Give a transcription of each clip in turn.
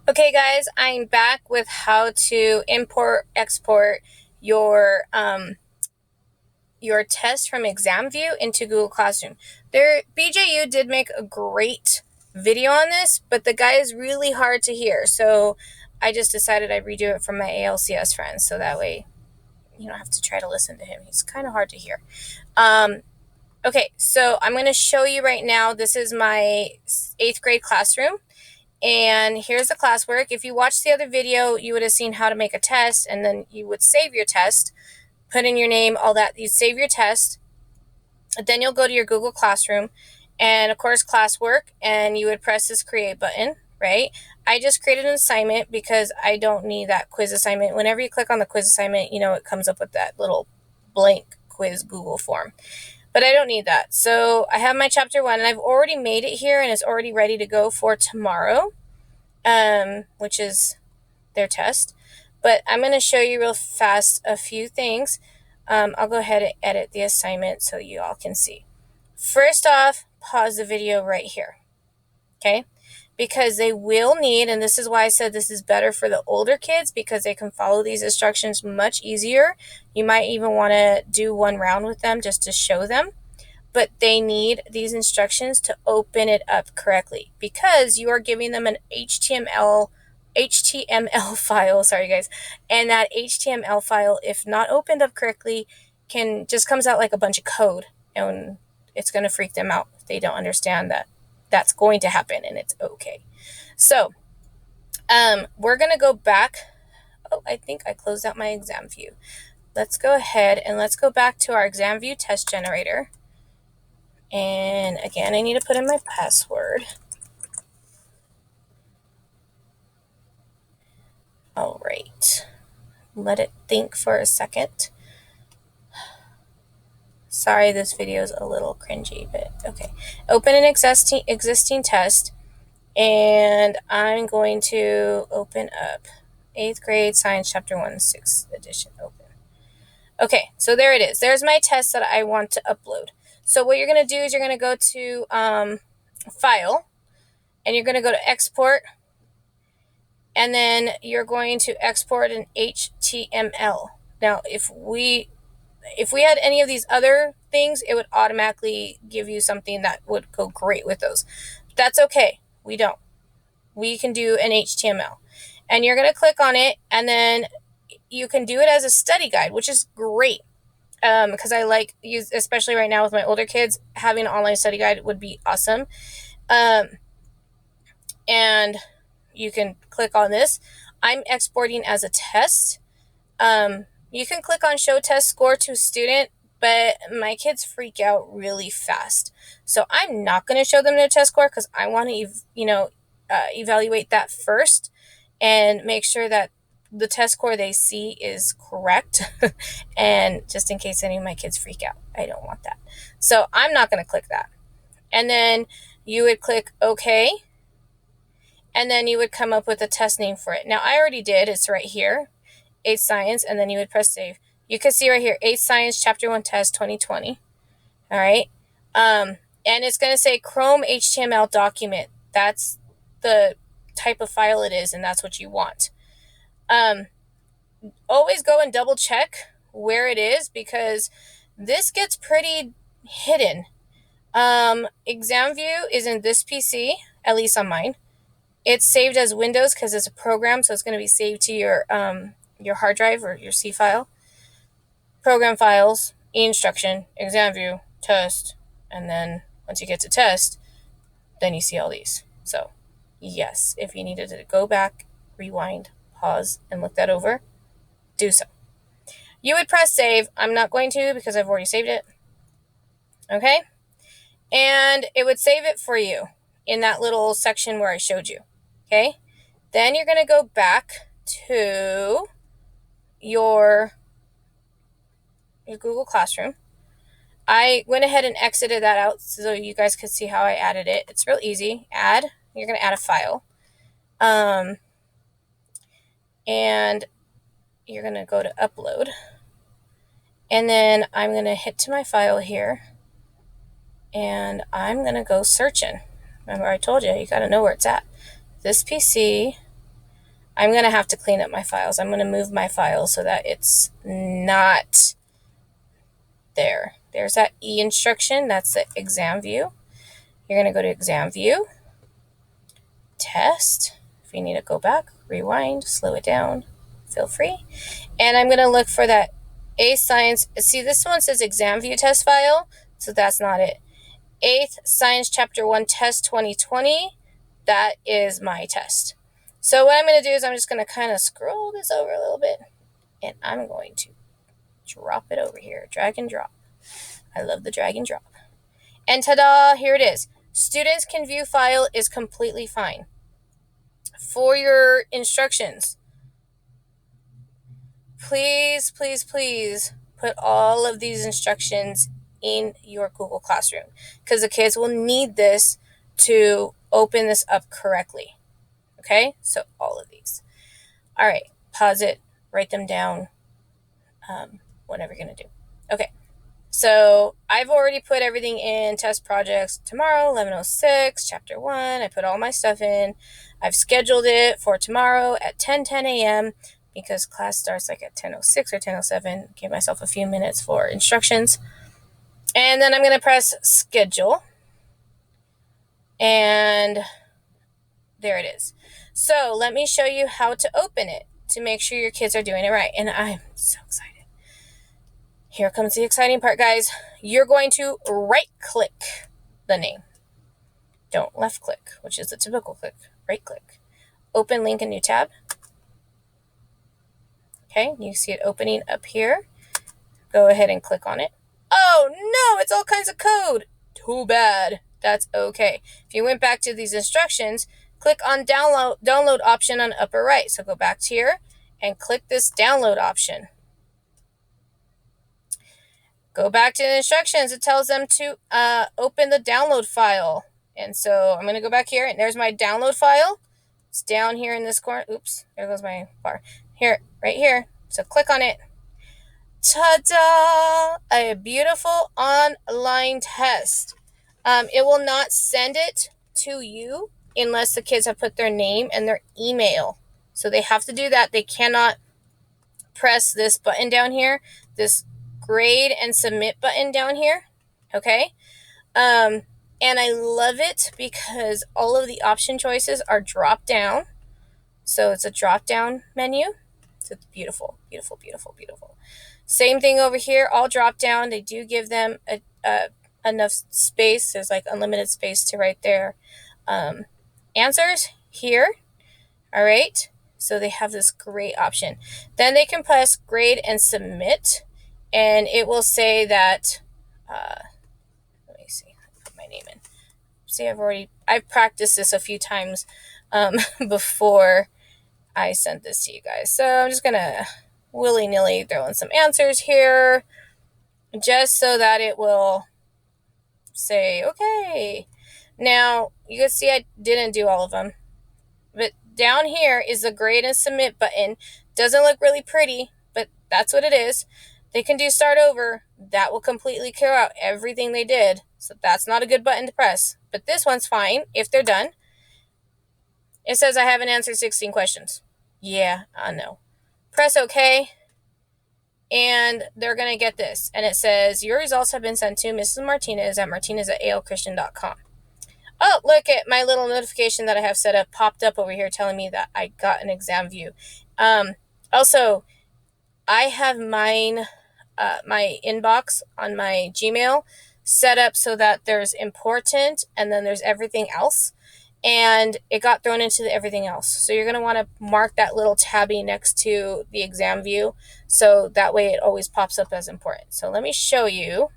Okay guys, I'm back with how to import, export your test from examview into Google Classroom. BJU did make a great video on this, but the guy is really hard to hear. So I just decided I'd redo it from my ALCS friends, so that way you don't have to try to listen to him. He's kind of hard to hear. Okay, so I'm going to show you right now. This is my 8th grade classroom. And here's the classwork. If you watched the other video, you would have seen how to make a test, and then you would save your test, put in your name, all that. You save your test, then you'll go to your Google Classroom, and of course classwork, and you would press this create button, right? I just created an assignment because I don't need that quiz assignment. Whenever you click on the quiz assignment, it comes up with that little blank quiz Google form. But I don't need that. So I have my chapter 1, and I've already made it here, and it's already ready to go for tomorrow, which is their test. But I'm going to show you real fast a few things. I'll go ahead and edit the assignment so you all can see. First off, pause the video right here, okay? Because they will need, and this is why I said this is better for the older kids, because they can follow these instructions much easier. You might even want to do one round with them just to show them. But they need these instructions to open it up correctly, because you are giving them an HTML file, sorry guys, and that HTML file, if not opened up correctly, just comes out like a bunch of code, and it's going to freak them out if they don't understand that that's going to happen, and it's okay. So we're going to go back. Oh, I think I closed out my exam view. Let's go ahead and let's go back to our exam view test generator. And again, I need to put in my password. All right. Let it think for a second. Sorry, this video is a little cringy, but okay. Open an existing test, and I'm going to open up 8th grade science chapter 1, 6th edition. Open. Okay, so there it is. There's my test that I want to upload. So what you're going to do is you're going to go to File, and you're going to go to Export, and then you're going to export an HTML. Now, if we had any of these other things, it would automatically give you something that would go great with those. That's okay. We don't. We can do an HTML. And you're going to click on it, and then you can do it as a study guide, which is great. Because I like use, especially right now with my older kids, having an online study guide would be awesome. And you can click on this. I'm exporting as a test. You can click on show test score to student, but my kids freak out really fast. So I'm not going to show them their test score, because I want to, evaluate that first and make sure that the test score they see is correct. And just in case any of my kids freak out, I don't want that. So I'm not going to click that. And then you would click OK. And then you would come up with a test name for it. Now, I already did. It's right here, 8th Science, and then you would press save. You can see right here, 8th Science Chapter 1 Test 2020. All right. And it's going to say Chrome HTML document. That's the type of file it is, and that's what you want. Always go and double check where it is, because this gets pretty hidden. ExamView is in this PC, at least on mine. It's saved as Windows because it's a program, so it's going to be saved to your hard drive or your C file. Program files, e-instruction, exam view, test, and then once you get to test, then you see all these. So yes, if you needed to go back, rewind, pause, and look that over, do so. You would press save. I'm not going to, because I've already saved it. Okay? And it would save it for you in that little section where I showed you. Okay, then you're going to go back to your Google Classroom. I went ahead and exited that out so you guys could see how I added it. It's real easy. Add. You're going to add a file. And you're going to go to upload. And then I'm going to hit to my file here. And I'm going to go searching. Remember, I told you, you got to know where it's at. This PC, I'm going to have to clean up my files. I'm going to move my file so that it's not there. There's that E instruction. That's the exam view. You're going to go to exam view, test. If you need to go back, rewind, slow it down, feel free. And I'm going to look for that A Science. See, this one says exam view test file, so that's not it. 8th Science Chapter 1 Test 2020. That is my test. So what I'm going to do is I'm just going to kind of scroll this over a little bit, and I'm going to drop it over here. Drag and drop. I love the drag and drop. And ta-da, here it is. Students can view file is completely fine. For your instructions, please, please, please put all of these instructions in your Google Classroom because the kids will need this to open this up correctly. Okay, so all of these. All right, pause it, write them down, whatever you're going to do. Okay, so I've already put everything in test projects tomorrow, 11:06, chapter 1. I put all my stuff in. I've scheduled it for tomorrow at 10:10 a.m. because class starts like at 10:06 or 10:07. Give myself a few minutes for instructions. And then I'm going to press schedule. And there it is. So let me show you how to open it to make sure your kids are doing it right. And I'm so excited. Here comes the exciting part, guys. You're going to right-click the name. Don't left-click, which is the typical click. Right-click. Open link in new tab. Okay, you see it opening up here. Go ahead and click on it. Oh, no, it's all kinds of code. Too bad. That's okay. If you went back to these instructions, click on download option on upper right. So go back to here and click this download option. Go back to the instructions. It tells them to open the download file. And so I'm going to go back here, and there's my download file. It's down here in this corner. Oops, there goes my bar. Here, right here. So click on it. Ta-da! A beautiful online test. It will not send it to you unless the kids have put their name and their email. So they have to do that. They cannot press this button down here, this grade and submit button down here. Okay. And I love it because all of the option choices are dropped down. So it's a drop down menu. So it's beautiful, beautiful, beautiful, beautiful. Same thing over here, all drop down. They do give them enough space. There's like unlimited space to write their answers here. All right. So they have this great option. Then they can press grade and submit. And it will say that, let me see, put my name in. See, I've practiced this a few times before I sent this to you guys. So I'm just going to willy-nilly throw in some answers here just so that it will say, okay. Now, you can see I didn't do all of them. But down here is the grade and submit button. Doesn't look really pretty, but that's what it is. They can do start over. That will completely clear out everything they did. So that's not a good button to press. But this one's fine if they're done. It says I haven't answered 16 questions. Yeah, I know. Press OK. And they're going to get this. And it says, your results have been sent to Mrs. Martinez at martinez@alchristian.com. Oh, look at my little notification that I have set up popped up over here telling me that I got an exam view. Also, I have my inbox on my Gmail set up so that there's important and then there's everything else. And it got thrown into the everything else. So you're going to want to mark that little tabby next to the exam view. So that way it always pops up as important. So let me show you.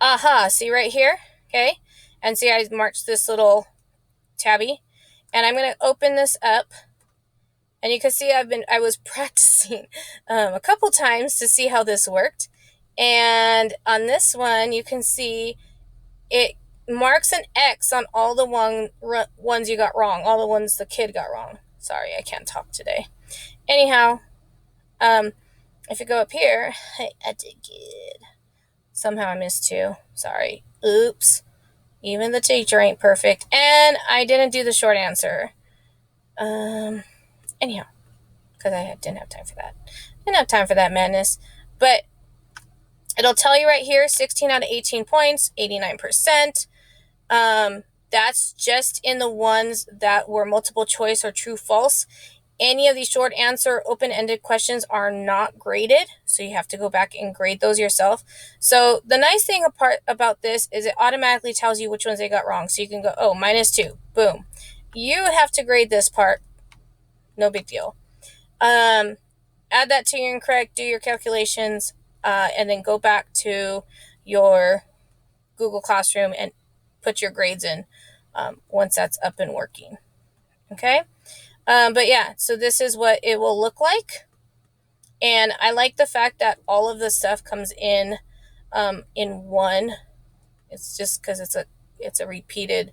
Aha, see right here? Okay. And see, I marked this little tabby. And I'm going to open this up. And you can see I was practicing a couple times to see how this worked. And on this one, you can see it marks an X on all the ones you got wrong, all the ones the kid got wrong. Sorry, I can't talk today. Anyhow, if you go up here, I did good. Somehow I missed 2. Sorry. Oops. Even the teacher ain't perfect. And I didn't do the short answer. Anyhow, because I didn't have time for that. Didn't have time for that madness. But it'll tell you right here, 16 out of 18 points, 89%. That's just in the ones that were multiple choice or true false. Any of these short answer open-ended questions are not graded, so you have to go back and grade those yourself. So the nice thing about this is it automatically tells you which ones they got wrong. So you can go, oh, -2, boom. You have to grade this part, no big deal. Add that to your incorrect, do your calculations, and then go back to your Google Classroom and put your grades in once that's up and working. Okay? But yeah, so this is what it will look like. And I like the fact that all of the stuff comes in one. It's just because it's a repeated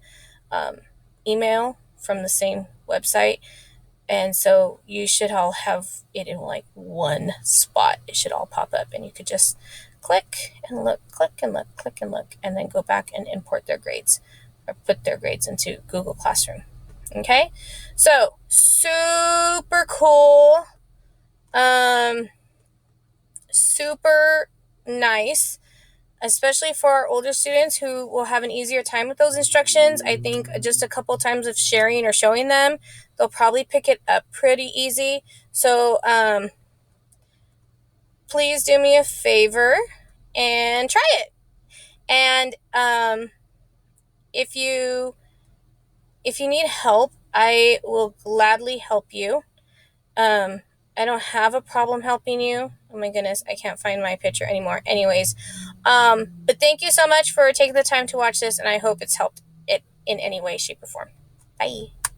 email from the same website. And so you should all have it in like one spot. It should all pop up and you could just click and look, click and look, click and look, and then go back and import their grades or put their grades into Google Classroom. Okay, so super cool, super nice, especially for our older students who will have an easier time with those instructions. I think just a couple times of sharing or showing them, they'll probably pick it up pretty easy. So please do me a favor and try it. And if you need help, I will gladly help you. I don't have a problem helping you. Oh my goodness, I can't find my picture anymore. Anyways, but thank you so much for taking the time to watch this, and I hope it's helped it in any way, shape, or form. Bye.